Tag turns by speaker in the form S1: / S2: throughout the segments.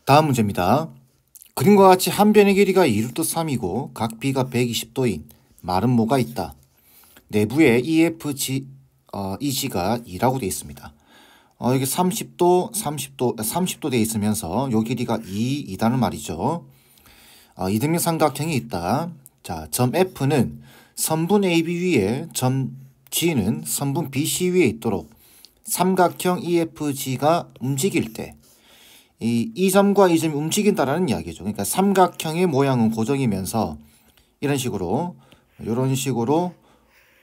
S1: 다음 문제입니다. 그림과 같이 한 변의 길이가 2루트 3이고 각 B가 120도인 마른 모가 있다. 내부에 EFG, EG가 2라고 되어 있습니다. 이게 30도, 30도 되어 있으면서 요 길이가 2이다는 말이죠. 이등변 삼각형이 있다. 자, 점 F는 선분 AB 위에 점 G는 선분 BC 위에 있도록 삼각형 EFG가 움직일 때 이 점과 이 점이 움직인다라는 이야기죠. 그러니까 삼각형의 모양은 고정이면서 이런 식으로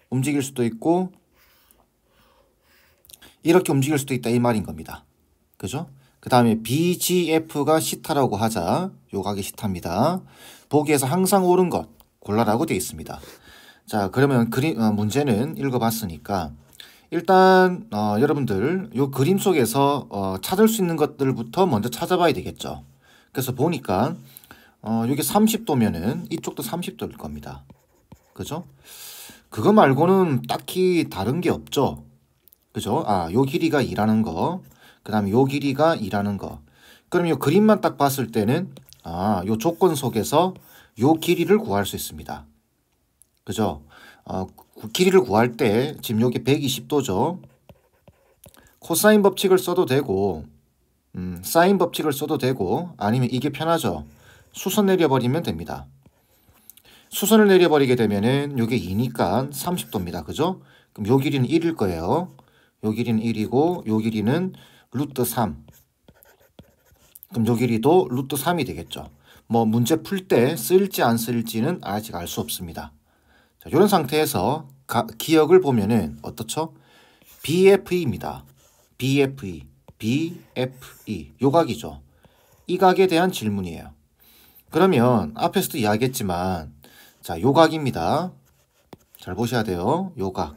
S1: 움직일 수도 있고 이렇게 움직일 수도 있다 이 말인 겁니다. 그죠? 그 다음에 BGF가 시타라고 하자. 요 각이 시타입니다. 보기에서 항상 옳은 것 골라라고 되어 있습니다. 자, 그러면 문제는 읽어봤으니까 일단 여러분들 요 그림 속에서 찾을 수 있는 것들부터 먼저 찾아봐야 되겠죠. 그래서 보니까 이게 30도면은 이쪽도 30도일 겁니다. 그죠? 그거 말고는 딱히 다른 게 없죠. 그죠? 요 길이가 2라는 거, 그 다음에 요 길이가 2라는 거. 그럼 요 그림만 딱 봤을 때는 요 조건 속에서 요 길이를 구할 수 있습니다. 그죠? 길이를 구할 때 지금 여기 120도죠. 코사인 법칙을 써도 되고 사인 법칙을 써도 되고 아니면 이게 편하죠. 수선 내려버리면 됩니다. 수선을 내려버리게 되면은 이게 2니까 30도입니다. 그죠? 그럼 요 길이는 1일 거예요. 요 길이는 1이고 요 길이는 루트 3. 그럼 요 길이도 루트 3이 되겠죠. 뭐 문제 풀 때 쓸지 안 쓸지는 아직 알 수 없습니다. 자, 이런 상태에서 기억을 보면은 어떻죠? BFE입니다. BFE, BFE 요 각이죠. 이 각에 대한 질문이에요. 그러면 앞에서도 이야기했지만 자, 요 각입니다. 잘 보셔야 돼요. 요 각.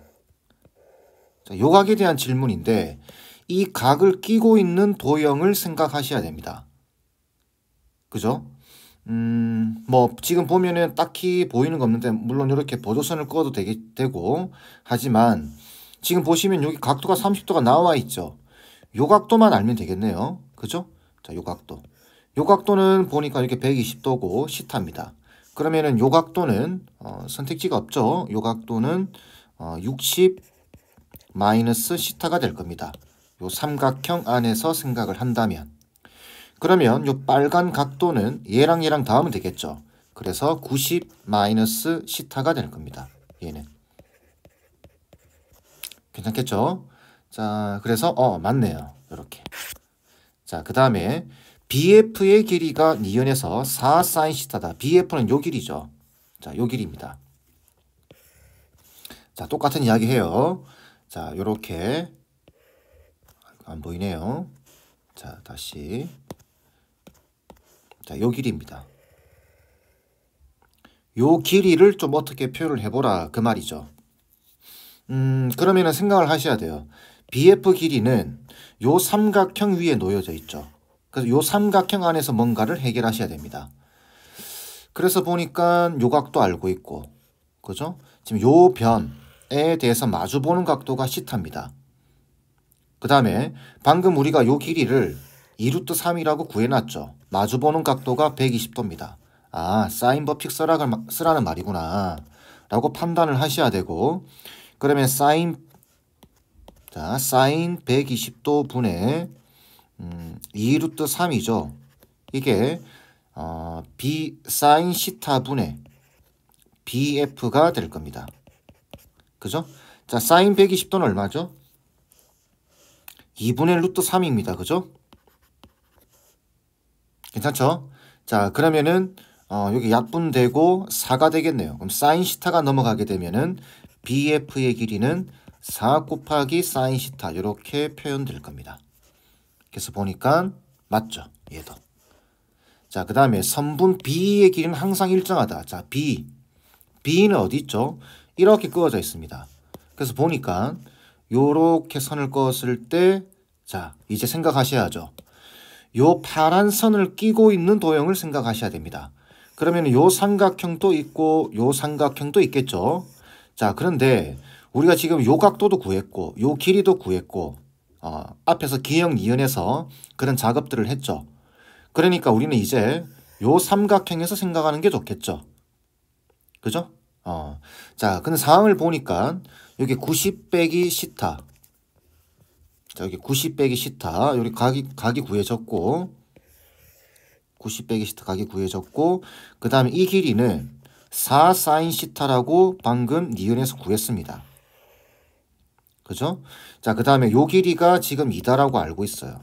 S1: 자, 요 각에 대한 질문인데 이 각을 끼고 있는 도형을 생각하셔야 됩니다. 그죠? 뭐 지금 보면은 딱히 보이는 거 없는데 물론 이렇게 보조선을 꺼도 되고 하지만 지금 보시면 여기 각도가 30도가 나와 있죠. 요 각도만 알면 되겠네요. 그죠? 자, 요 각도. 요 각도는 보니까 이렇게 120도고 시타입니다. 그러면은 요 각도는 선택지가 없죠. 요 각도는 60 마이너스 시타가 될 겁니다. 요 삼각형 안에서 생각을 한다면 그러면 요 빨간 각도는 얘랑 얘랑 더하면 되겠죠. 그래서 90 마이너스 시타가 될 겁니다. 얘는. 괜찮겠죠? 자, 그래서 맞네요. 이렇게. 자, 그 다음에 BF의 길이가 니은에서 4 사인 시타다. BF는 요 길이죠. 자, 요 길이입니다. 자, 똑같은 이야기 해요. 자, 요렇게 안 보이네요. 자, 다시. 자, 요 길이입니다. 요 길이를 좀 어떻게 표현을 해보라 그 말이죠. 그러면은 생각을 하셔야 돼요. BF 길이는 요 삼각형 위에 놓여져 있죠. 그래서 요 삼각형 안에서 뭔가를 해결하셔야 됩니다. 그래서 보니까 요 각도 알고 있고, 그죠? 지금 요 변에 대해서 마주보는 각도가 시타입니다. 그 다음에 방금 우리가 요 길이를 2루트 3이라고 구해놨죠. 마주보는 각도가 120도입니다. 사인 법칙 쓰라는 말이구나 라고 판단을 하셔야 되고 그러면 사인 120도 분의 2루트 3이죠. 이게 B 사인 시타 분의 BF가 될 겁니다. 그죠? 자, 사인 120도는 얼마죠? 2분의 루트 3입니다. 그죠? 괜찮죠? 자, 그러면은 여기 약분되고 4가 되겠네요. 그럼 사인 시타가 넘어가게 되면은 BF의 길이는 4 곱하기 사인 시타 이렇게 표현될 겁니다. 그래서 보니까 맞죠? 얘도. 자, 그 다음에 선분 B의 길이는 항상 일정하다. 자, B는 어디 있죠? 이렇게 그어져 있습니다. 그래서 보니까 요렇게 선을 그었을 때 자, 이제 생각하셔야죠. 요 파란 선을 끼고 있는 도형을 생각하셔야 됩니다. 그러면 요 삼각형도 있고 요 삼각형도 있겠죠. 자, 그런데 우리가 지금 요 각도도 구했고 요 길이도 구했고 앞에서 기역 니은에서 그런 작업들을 했죠. 그러니까 우리는 이제 요 삼각형에서 생각하는 게 좋겠죠. 그죠? 자, 근데 상황을 보니까 여기 90 빼기 시타. 자, 여기 90 빼기 시타. 여기 각이 구해졌고 90 빼기 시타 각이 구해졌고 그 다음에 이 길이는 4 사인 시타라고 방금 니은에서 구했습니다. 그죠? 자, 그 다음에 요 길이가 지금 2다라고 알고 있어요.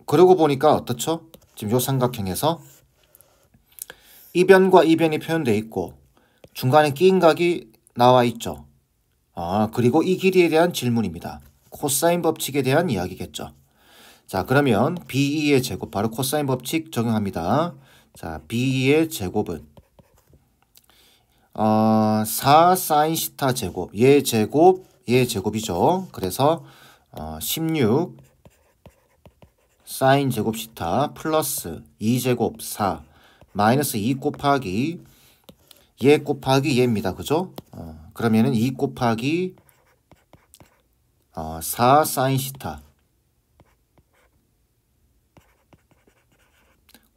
S1: 그러고 보니까 어떻죠? 지금 요 삼각형에서 이 변과 이 변이 표현되어 있고 중간에 끼인 각이 나와 있죠. 그리고 이 길이에 대한 질문입니다. 코사인 법칙에 대한 이야기겠죠. 자, 그러면 B2의 제곱, 바로 코사인 법칙 적용합니다. 자, B2의 제곱은 4 사인 시타 제곱, 얘 제곱이죠. 그래서 16 사인 제곱 시타 플러스 2제곱 4 마이너스 2 곱하기 얘 곱하기 얘입니다. 그죠? 그러면은 2 곱하기 4 사인 시타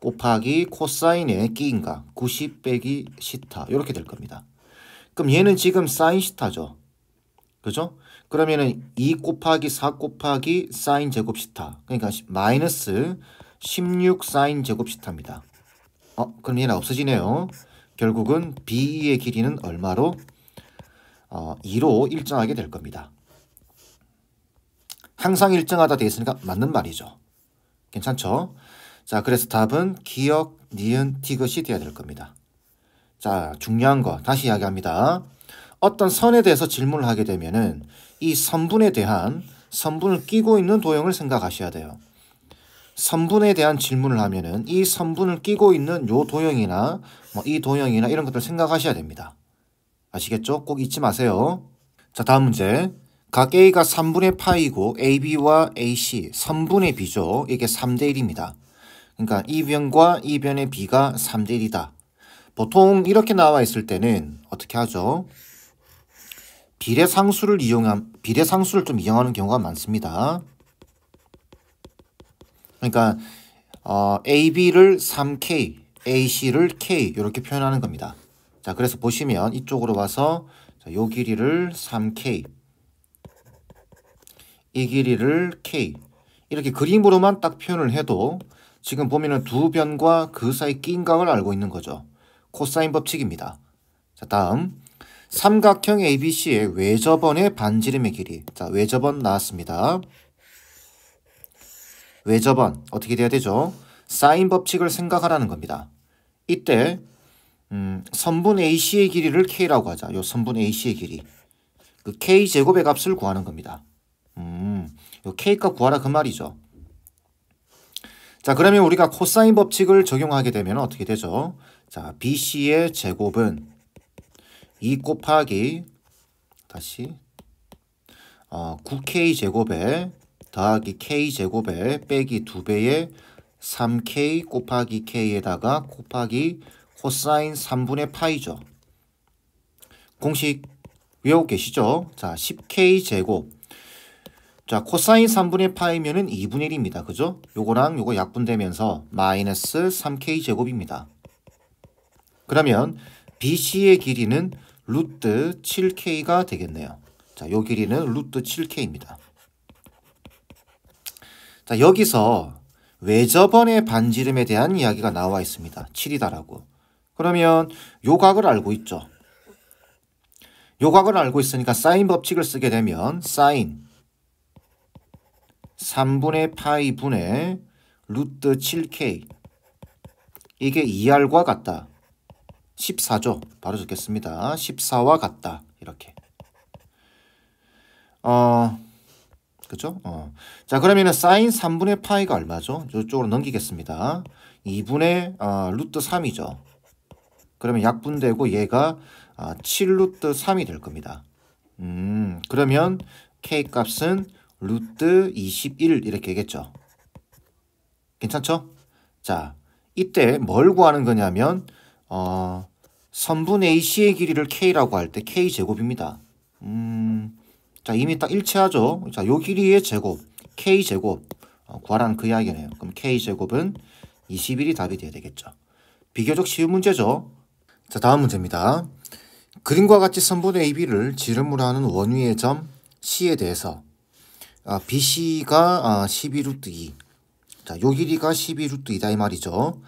S1: 곱하기 코사인의 끼인가 90 빼기 시타 이렇게 될 겁니다. 그럼 얘는 지금 사인 시타죠. 그죠? 그러면은 2 곱하기 4 곱하기 사인 제곱 시타 그러니까 마이너스 16 사인 제곱 시타입니다. 그럼 얘는 없어지네요. 결국은 B2의 길이는 얼마로? 2로 일정하게 될 겁니다. 항상 일정하다 돼 있으니까 맞는 말이죠. 괜찮죠? 자, 그래서 답은 기역, 니은, 티귿이 돼야 될 겁니다. 자, 중요한 거 다시 이야기합니다. 어떤 선에 대해서 질문을 하게 되면은 이 선분에 대한 선분을 끼고 있는 도형을 생각하셔야 돼요. 선분에 대한 질문을 하면은 이 선분을 끼고 있는 요 도형이나 이 도형이나 이런 것들 생각하셔야 됩니다. 아시겠죠? 꼭 잊지 마세요. 자, 다음 문제. 각 A가 3분의 파이고 AB와 AC 선분의 비죠. 이게 3대 1입니다. 그러니까 이 변과 이 변의 B가 3대 1이다. 보통 이렇게 나와 있을 때는 어떻게 하죠? 비례상수를 좀 이용하는 경우가 많습니다. 그러니까 AB를 3K, AC를 K 이렇게 표현하는 겁니다. 자, 그래서 보시면 이쪽으로 와서 요 길이를 3K, 이 길이를 K 이렇게 그림으로만 딱 표현을 해도 지금 보면은 두 변과 그 사이 끼인 각을 알고 있는 거죠. 코사인 법칙입니다. 자, 다음 삼각형 ABC의 외접원의 반지름의 길이. 자, 외접원 나왔습니다. 외접원 어떻게 돼야 되죠? 사인 법칙을 생각하라는 겁니다. 이때 선분 AC의 길이를 K라고 하자. 요 선분 AC의 길이. 그 K제곱의 값을 구하는 겁니다. 요 K값 구하라 그 말이죠. 자, 그러면 우리가 코사인 법칙을 적용하게 되면 어떻게 되죠? 자, BC의 제곱은 2 곱하기 다시 9K제곱에 더하기 K제곱에 빼기 2배의 3K 곱하기 K에다가 곱하기 코사인 3분의 파이죠. 공식 외우고 계시죠? 자, 10K제곱. 자, 코사인 3분의 파이면은 2분의 1입니다. 그죠? 요거랑 요거 약분되면서 마이너스 3K제곱입니다. 그러면 BC의 길이는 루트 7K가 되겠네요. 자, 요 길이는 루트 7K입니다. 자, 여기서 외접원의 반지름에 대한 이야기가 나와 있습니다. 7이다라고. 그러면 요 각을 알고 있죠. 요 각을 알고 있으니까 사인 법칙을 쓰게 되면 사인 3분의 파이 분의 루트 7K 이게 2R과 같다. 14죠. 바로 적겠습니다. 14와 같다. 이렇게. 그죠? 자, 그러면은 사인 3분의 파이가 얼마죠? 이쪽으로 넘기겠습니다. 2분의 루트 3이죠. 그러면 약분되고 얘가 7루트 3이 될 겁니다. 그러면 K 값은 루트 21 이렇게 되겠죠. 괜찮죠? 자, 이때 뭘 구하는 거냐면 선분 AC의 길이를 K라고 할 때 K제곱입니다. 자, 이미 딱 일치하죠. 자, 요 길이의 제곱, K제곱. 구하라는 그 이야기네요. 그럼 K제곱은 21이 답이 돼야 되겠죠. 비교적 쉬운 문제죠. 자, 다음 문제입니다. 그림과 같이 선분 AB를 지름으로 하는 원위의 점 C에 대해서 BC가 12루트2. 자, 요 길이가 12루트2다 이 말이죠.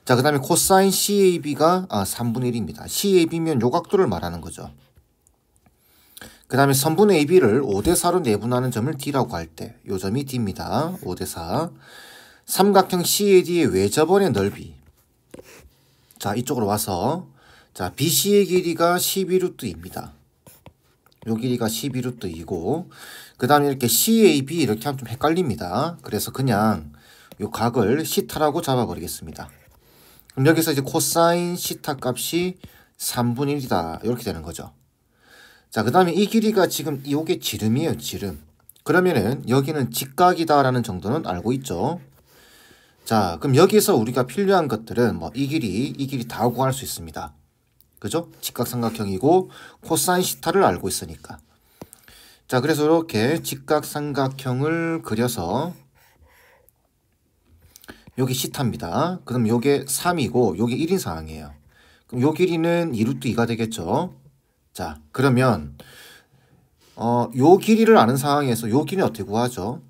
S1: 자, 그 다음에 코사인 CAB가 3분의 1입니다. CAB면 요 각도를 말하는 거죠. 그 다음에 선분 AB를 5대4로 내분하는 점을 D라고 할 때 요 점이 D입니다. 5대4. 삼각형 CAD의 외접원의 넓이. 자, 이쪽으로 와서 자, BC의 길이가 12루트입니다. 요 길이가 12루트이고 그 다음에 이렇게 CAB 이렇게 하면 좀 헷갈립니다. 그래서 그냥 요 각을 시타라고 잡아버리겠습니다. 그럼 여기서 이제 코사인 시타 값이 3분의 1이다. 이렇게 되는 거죠. 자, 그 다음에 이 길이가 지금 요게 지름이에요. 지름. 그러면은 여기는 직각이다라는 정도는 알고 있죠. 자, 그럼 여기서 우리가 필요한 것들은 뭐 이 길이 다 구할 수 있습니다. 그죠? 직각삼각형이고 코사인 시타를 알고 있으니까. 자, 그래서 이렇게 직각삼각형을 그려서 여기 시타입니다. 그럼 요게 3이고 요게 1인 상황이에요. 그럼 요 길이는 2루트2가 되겠죠. 자, 그러면 요 길이를 아는 상황에서 요 길이는 어떻게 구하죠?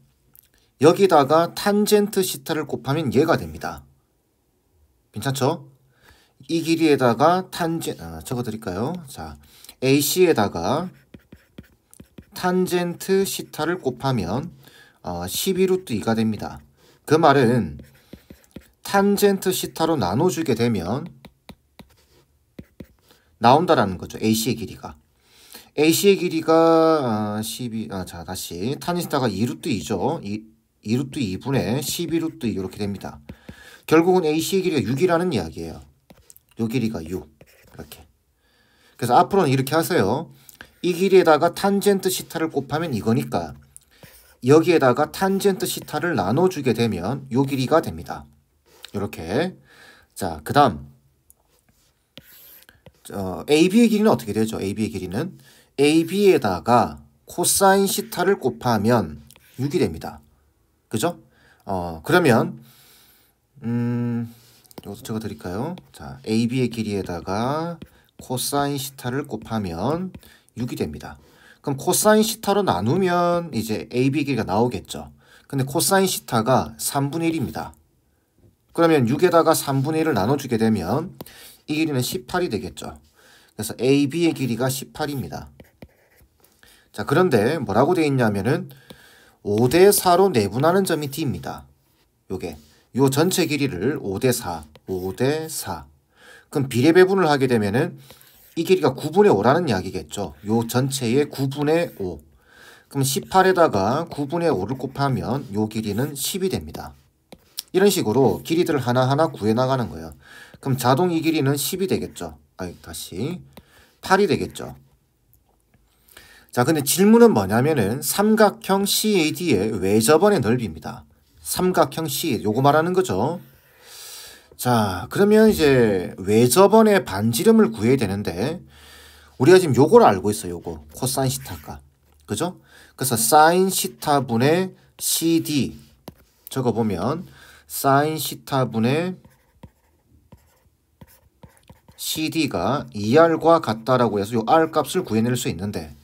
S1: 여기다가 탄젠트 시타를 곱하면 얘가 됩니다. 괜찮죠? 이 길이에다가 적어드릴까요? 자, AC에다가 탄젠트 시타를 곱하면 12루트2가 됩니다. 그 말은 탄젠트 시타로 나눠주게 되면 나온다라는 거죠. AC의 길이가. AC의 길이가 12, 자, 다시 탄젠트가 2루트2죠. 2루트 2분의 12루트 2 이렇게 됩니다. 결국은 AC의 길이가 6이라는 이야기예요. 요 길이가 6. 이렇게. 그래서 앞으로는 이렇게 하세요. 이 길이에다가 탄젠트 시타를 곱하면 이거니까 여기에다가 탄젠트 시타를 나눠주게 되면 요 길이가 됩니다. 이렇게. 자, 그 다음 AB의 길이는 어떻게 되죠? AB의 길이는 AB에다가 코사인 시타를 곱하면 6이 됩니다. 그죠? 그러면 여기서 적어드릴까요? 자, AB의 길이에다가 코사인 시타를 곱하면 6이 됩니다. 그럼 코사인 시타로 나누면 이제 AB 길이가 나오겠죠. 근데 코사인 시타가 3분의 1입니다. 그러면 6에다가 3분의 1을 나눠주게 되면 이 길이는 18이 되겠죠. 그래서 AB의 길이가 18입니다. 자, 그런데 뭐라고 되어 있냐면은 5대4로 내분하는 점이 D입니다. 요게 요 전체 길이를 5대4 그럼 비례배분을 하게 되면은 이 길이가 9분의 5라는 이야기겠죠. 요 전체의 9분의 5. 그럼 18에다가 9분의 5를 곱하면 요 길이는 10이 됩니다. 이런 식으로 길이들을 하나하나 구해나가는 거예요. 그럼 자동 이 길이는 10이 되겠죠. 다시 8이 되겠죠. 자, 근데 질문은 뭐냐면은 삼각형 CAD의 외접원의 넓이입니다. 삼각형 CAD 요거 말하는 거죠. 자, 그러면 이제 외접원의 반지름을 구해야 되는데 우리가 지금 요걸 알고 있어요. 요거 코사인 시타가. 그죠? 그래서 사인 시타분의 CD 적어보면 사인 시타분의 CD가 2R과 같다라고 해서 요 R 값을 구해낼 수 있는데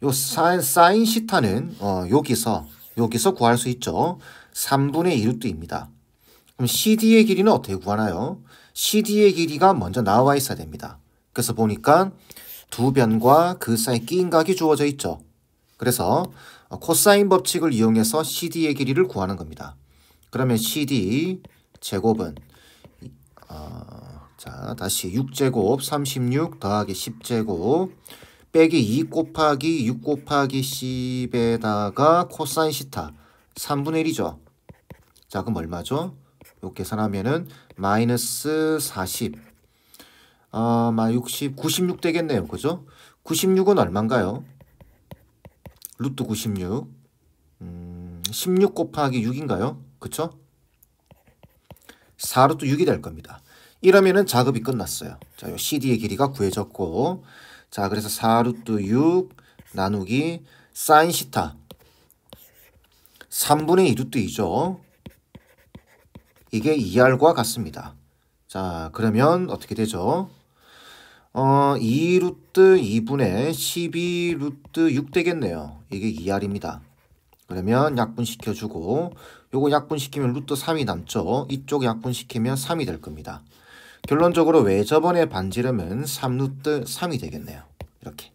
S1: 요 사인 시타는 여기서 구할 수 있죠. 3분의 2루트입니다. 그럼 CD의 길이는 어떻게 구하나요? CD의 길이가 먼저 나와 있어야 됩니다. 그래서 보니까 두 변과 그 사이 끼인 각이 주어져 있죠. 그래서 코사인 법칙을 이용해서 CD의 길이를 구하는 겁니다. 그러면 CD 제곱은 자, 다시 6제곱 36 더하기 10제곱 빼기 2 곱하기 6 곱하기 10에다가 코사인 시타 3분의 1이죠. 자, 그럼 얼마죠? 이렇게 계산하면은 마이너스 40 60 96 되겠네요. 그죠? 96은 얼마인가요? 루트 96 16 곱하기 6인가요? 그쵸? 4루트 6이 될 겁니다. 이러면은 작업이 끝났어요. 자, 요 CD의 길이가 구해졌고 자, 그래서 4루트 6 나누기 사인 시타 3분의 2 루트 2죠. 이게 2R과 같습니다. 자, 그러면 어떻게 되죠? 2 루트 2분의 12 루트 6 되겠네요. 이게 2R입니다. 그러면 약분시켜주고 요거 약분시키면 루트 3이 남죠. 이쪽 약분시키면 3이 될 겁니다. 결론적으로 외접원의 반지름은 3 루트 3이 되겠네요. 이렇게.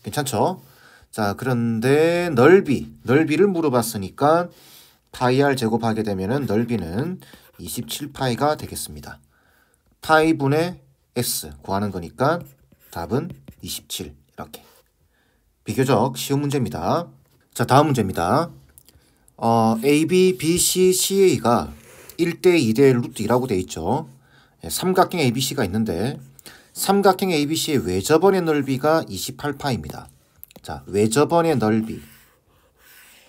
S1: 괜찮죠? 자, 그런데 넓이를 물어봤으니까 파이 r 제곱하게 되면은 넓이는 27파이가 되겠습니다. 파이분의 s 구하는 거니까 답은 27 이렇게. 비교적 쉬운 문제입니다. 자, 다음 문제입니다. AB, BC, CA가 1대 2대 루트 2라고 되어 있죠. 삼각형 ABC가 있는데 삼각형 ABC의 외접원의 넓이가 28파입니다. 자, 외접원의 넓이.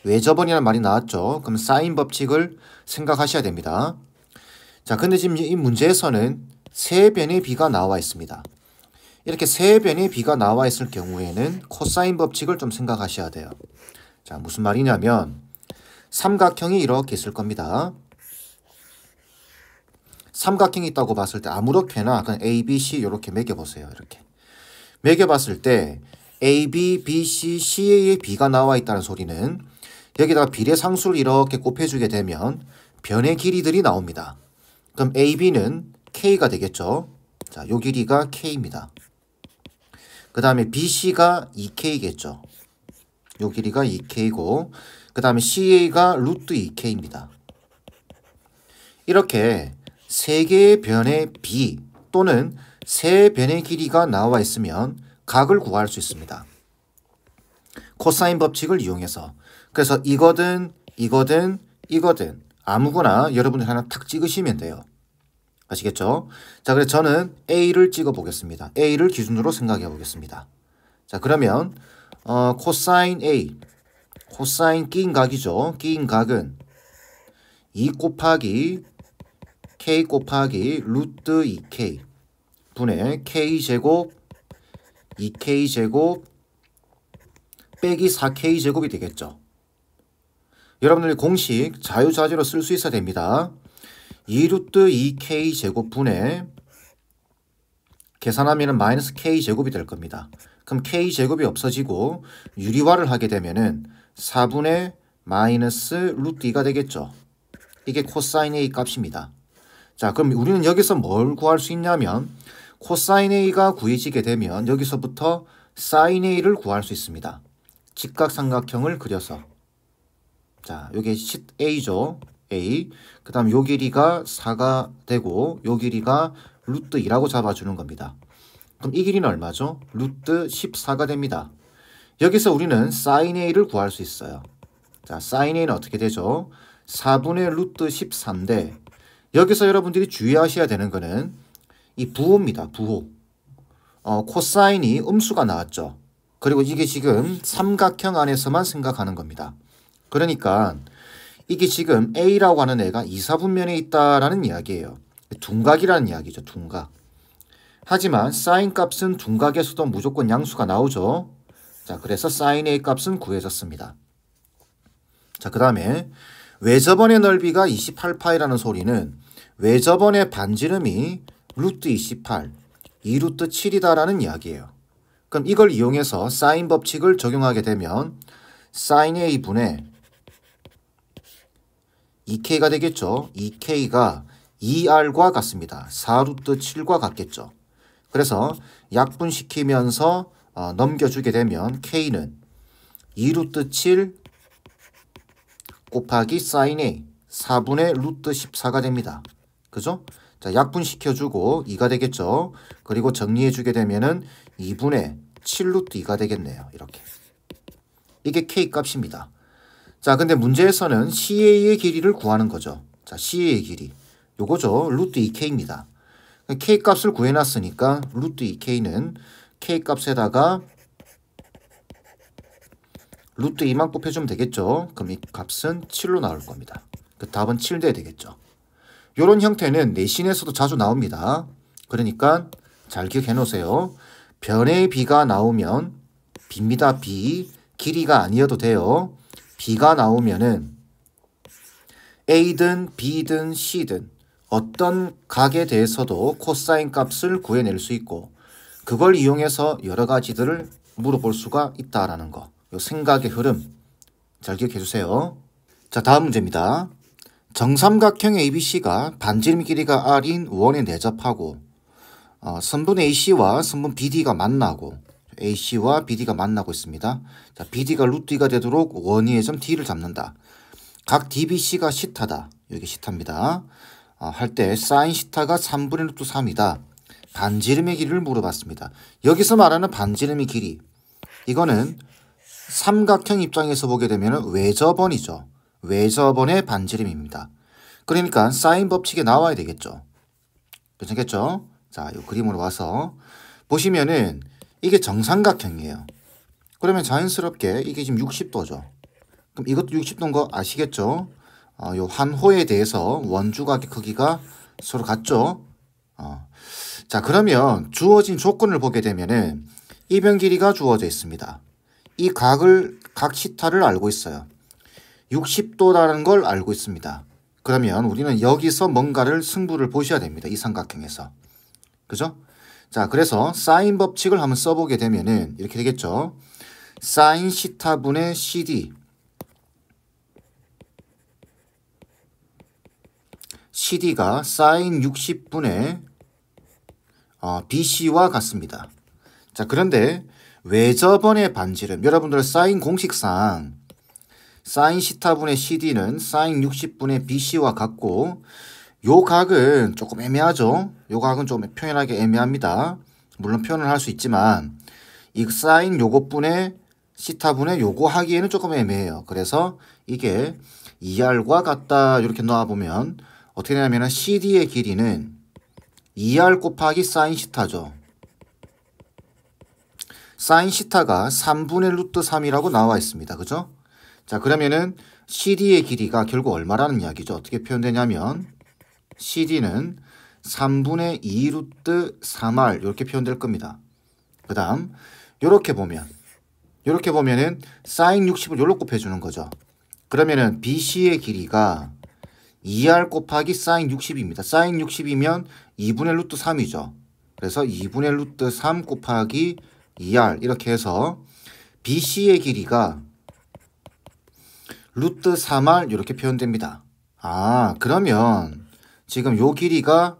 S1: 외접원이라는 말이 나왔죠. 그럼 사인 법칙을 생각하셔야 됩니다. 자, 근데 지금 이 문제에서는 세 변의 비가 나와 있습니다. 이렇게 세 변의 비가 나와 있을 경우에는 코사인 법칙을 좀 생각하셔야 돼요. 자, 무슨 말이냐면 삼각형이 이렇게 있을 겁니다. 삼각형이 있다고 봤을 때 아무렇게나 그냥 A, B, C 이렇게 매겨보세요. 이렇게 매겨봤을 때 A, B, B, C, C의 B가 나와 있다는 소리는 여기다가 비례상수를 이렇게 곱해주게 되면 변의 길이들이 나옵니다. 그럼 A, B는 K가 되겠죠. 자, 요 길이가 K입니다. 그 다음에 B, C가 2K겠죠. 요 길이가 2K고 그 다음에 CA가 루트 2K입니다. 이렇게 세 개의 변의 B 또는 세 변의 길이가 나와 있으면 각을 구할 수 있습니다. 코사인 법칙을 이용해서. 그래서 이거든 아무거나 여러분들 하나 탁 찍으시면 돼요. 아시겠죠? 자, 그래서 저는 A를 찍어 보겠습니다. A를 기준으로 생각해 보겠습니다. 자, 그러면 코사인 A, 코사인 끼인 각이죠. 끼인 각은 2 곱하기 K 곱하기 루트 2K 분의 K제곱 2K제곱 빼기 4K제곱이 되겠죠. 여러분들 공식 자유자재로 쓸 수 있어야 됩니다. 2루트 2K제곱 분의 계산하면 마이너스 K제곱이 될 겁니다. 그럼 K제곱이 없어지고 유리화를 하게 되면은 4분의 마이너스 루트 2가 되겠죠. 이게 코사인 A 값입니다. 자, 그럼 우리는 여기서 뭘 구할 수 있냐면 코사인 A가 구해지게 되면 여기서부터 사인 A를 구할 수 있습니다. 직각삼각형을 그려서. 자, 요게 A죠. A. 그 다음 요 길이가 4가 되고 요 길이가 루트 2라고 잡아주는 겁니다. 그럼 이 길이는 얼마죠? 루트 14가 됩니다. 여기서 우리는 사인 A를 구할 수 있어요. 자, 사인 A는 어떻게 되죠? 4분의 루트 14인데 여기서 여러분들이 주의하셔야 되는 거는 이 부호입니다. 부호. 코사인이 음수가 나왔죠. 그리고 이게 지금 삼각형 안에서만 생각하는 겁니다. 그러니까 이게 지금 A라고 하는 애가 2, 4분면에 있다라는 이야기예요. 둔각이라는 이야기죠. 둔각. 하지만 사인 값은 둔각에서도 무조건 양수가 나오죠. 자, 그래서 사인 A 값은 구해졌습니다. 자, 그 다음에 외접원의 넓이가 28파이라는 소리는 외접원의 반지름이 루트 28, 2루트 7이다라는 이야기예요. 그럼 이걸 이용해서 사인 법칙을 적용하게 되면 사인 A분의 2K가 되겠죠. 2K가 2R과 같습니다. 4루트 7과 같겠죠. 그래서 약분시키면서 넘겨주게 되면 K는 2루트 7 곱하기 사인 A 4분의 루트 14가 됩니다. 그죠? 자, 약분시켜주고 2가 되겠죠. 그리고 정리해주게 되면은 2분의 7루트 2가 되겠네요. 이렇게. 이게 K 값입니다. 자, 근데 문제에서는 CA의 길이를 구하는 거죠. 자, CA의 길이. 요거죠. 루트 2K입니다. K 값을 구해놨으니까 루트 2K는 K 값에다가 루트 2만 곱해주면 되겠죠. 그럼 이 값은 7로 나올 겁니다. 그 답은 7 돼야 되겠죠. 요런 형태는 내신에서도 자주 나옵니다. 그러니까 잘 기억해 놓으세요. 변의 B가 나오면 B입니다. B. 길이가 아니어도 돼요. B가 나오면은 A든 B든 C든 어떤 각에 대해서도 코사인 값을 구해낼 수 있고 그걸 이용해서 여러 가지들을 물어볼 수가 있다라는 거. 요 생각의 흐름 잘 기억해 주세요. 자, 다음 문제입니다. 정삼각형 ABC가 반지름 길이가 R인 원에 내접하고 선분 AC와 선분 BD가 만나고 AC와 BD가 만나고 있습니다. 자, BD가 루트 2가 되도록 원위의 점 D를 잡는다. 각 DBC가 시타다. 여기 시타입니다. 할 때 사인 시타가 3분의 루트 3이다. 반지름의 길이를 물어봤습니다. 여기서 말하는 반지름의 길이 이거는 삼각형 입장에서 보게 되면 외접원이죠. 외접원의 반지름입니다. 그러니까 사인 법칙에 나와야 되겠죠. 괜찮겠죠? 자, 이 그림으로 와서 보시면은 이게 정삼각형이에요. 그러면 자연스럽게 이게 지금 60도죠. 그럼 이것도 60도인 거 아시겠죠? 요 한 호에 대해서 원주각의 크기가 서로 같죠? 자, 그러면 주어진 조건을 보게 되면은 이변 길이가 주어져 있습니다. 이 각 시타를 알고 있어요. 60도라는 걸 알고 있습니다. 그러면 우리는 여기서 뭔가를 승부를 보셔야 됩니다. 이 삼각형에서. 그죠? 자, 그래서 사인 법칙을 한번 써보게 되면은 이렇게 되겠죠. 사인 시타분의 CD. CD가 사인 60분의 BC와 같습니다. 자, 그런데 외접원의 반지름. 여러분들 사인 공식상 사인 시타분의 CD는 사인 60분의 BC와 같고 요 각은 조금 애매하죠. 요 각은 좀 표현하기 애매합니다. 물론 표현을 할 수 있지만 이 사인 요것분의 시타분의 요거 하기에는 조금 애매해요. 그래서 이게 2R과 같다 이렇게 놓아보면 어떻게 되냐면 CD의 길이는 2R 곱하기 사인 시타죠. 사인 시타가 3분의 루트 3이라고 나와 있습니다. 그죠? 자, 그러면은 CD의 길이가 결국 얼마라는 이야기죠. 어떻게 표현되냐면 CD는 3분의 2 루트 3R 이렇게 표현될 겁니다. 그 다음 이렇게 보면은 사인 60을 요로 곱해주는 거죠. 그러면은 BC의 길이가 2R 곱하기 사인 60입니다. 사인 60이면 2분의 루트 3이죠. 그래서 2분의 루트 3 곱하기 2R 이렇게 해서 BC의 길이가 루트 3R 이렇게 표현됩니다. 그러면 지금 요 길이가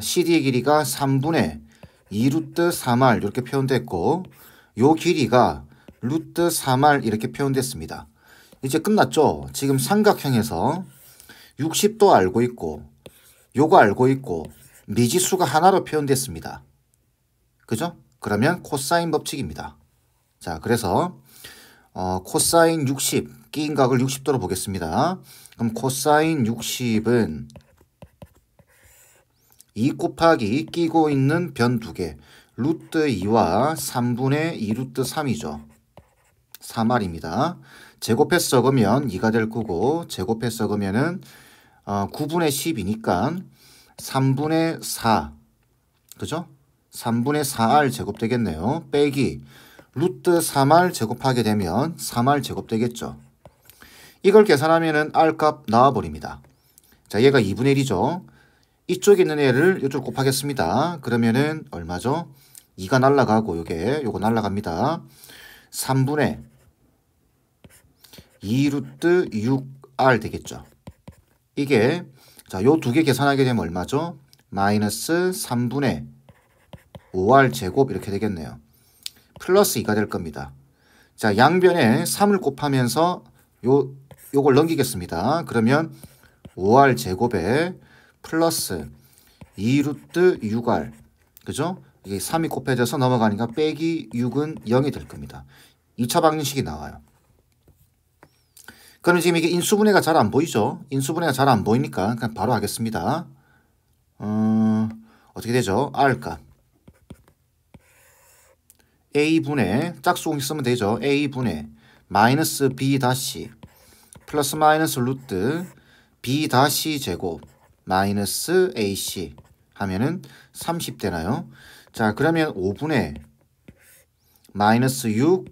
S1: CD의 길이가 3분의 2 루트 3R 이렇게 표현됐고 요 길이가 루트 3R 이렇게 표현됐습니다. 이제 끝났죠? 지금 삼각형에서 60도 알고 있고 요거 알고 있고 미지수가 하나로 표현됐습니다. 그죠? 그러면 코사인 법칙입니다. 자, 그래서 코사인 60 끼인 각을 60도로 보겠습니다. 그럼 코사인 60은 2 곱하기 끼고 있는 변 2개 루트 2와 3분의 2 루트 3이죠. 3R입니다. 제곱해서 적으면 2가 될 거고 제곱해서 적으면은 9분의 10이니까 3분의 4 그죠? 3분의 4R 제곱 되겠네요. 빼기 루트 3R 제곱하게 되면 3R 제곱 되겠죠. 이걸 계산하면은 R 값 나와버립니다. 자, 얘가 2분의 1이죠. 이쪽에 있는 애를 이쪽 곱하겠습니다. 그러면은 얼마죠? 2가 날라가고 요거 날라갑니다. 3분의 2 루트 6R 되겠죠. 이게 자, 요 두 개 계산하게 되면 얼마죠? 마이너스 3분의 5R 제곱 이렇게 되겠네요. 플러스 2가 될 겁니다. 자, 양변에 3을 곱하면서 요걸 넘기겠습니다. 그러면 5R 제곱에 플러스 2 루트 6R 그죠? 이게 3이 곱해져서 넘어가니까 빼기 6은 0이 될 겁니다. 2차 방정식이 나와요. 그럼 지금 이게 인수분해가 잘 안 보이죠? 인수분해가 잘 안 보이니까 그냥 바로 하겠습니다. 어떻게 되죠? R 값 A분의 짝수공식 쓰면 되죠. A분의 마이너스 B 다시 플러스 마이너스 루트 B 다시 제곱 마이너스 AC 하면은 30 되나요? 자, 그러면 5분의 마이너스 6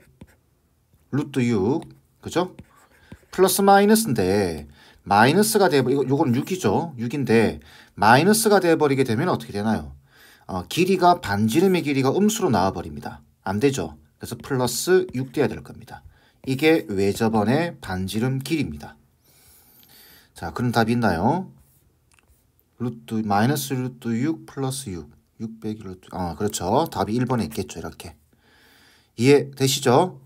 S1: 루트 6 그죠? 플러스 마이너스인데 마이너스가 돼버리고 요거는 6이죠. 6인데 마이너스가 돼버리게 되면 어떻게 되나요? 길이가 반지름의 길이가 음수로 나와버립니다. 안 되죠. 그래서 플러스 6 돼야 될 겁니다. 이게 외접원의 반지름 길이입니다. 자, 그럼 답이 있나요? 마이너스 루트 6 플러스 6. 6 빼기 루트. 그렇죠. 답이 1번에 있겠죠. 이렇게. 이해되시죠?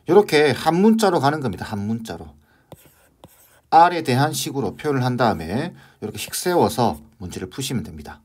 S1: 이렇게 한 문자로 가는 겁니다. 한 문자로. R에 대한 식으로 표현을 한 다음에 이렇게 식 세워서 문제를 푸시면 됩니다.